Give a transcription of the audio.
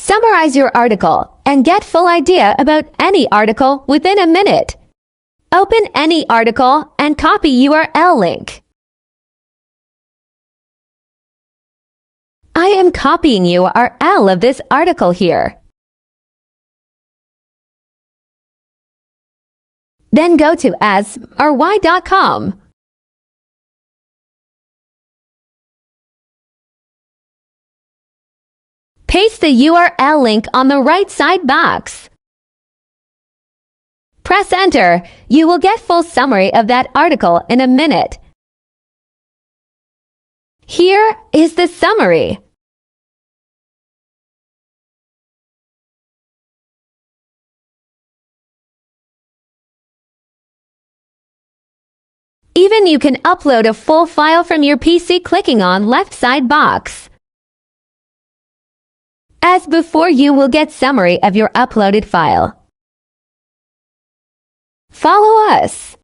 Summarize your article and get full idea about any article within a minute. Open any article and copy URL link. I am copying URL of this article here. Then go to asmy.com. Paste the URL link on the right side box. Press enter. You will get full summary of that article in a minute. Here is the summary. Even you can upload a full file from your PC clicking on left side box. As before, you will get summary of your uploaded file. Follow us.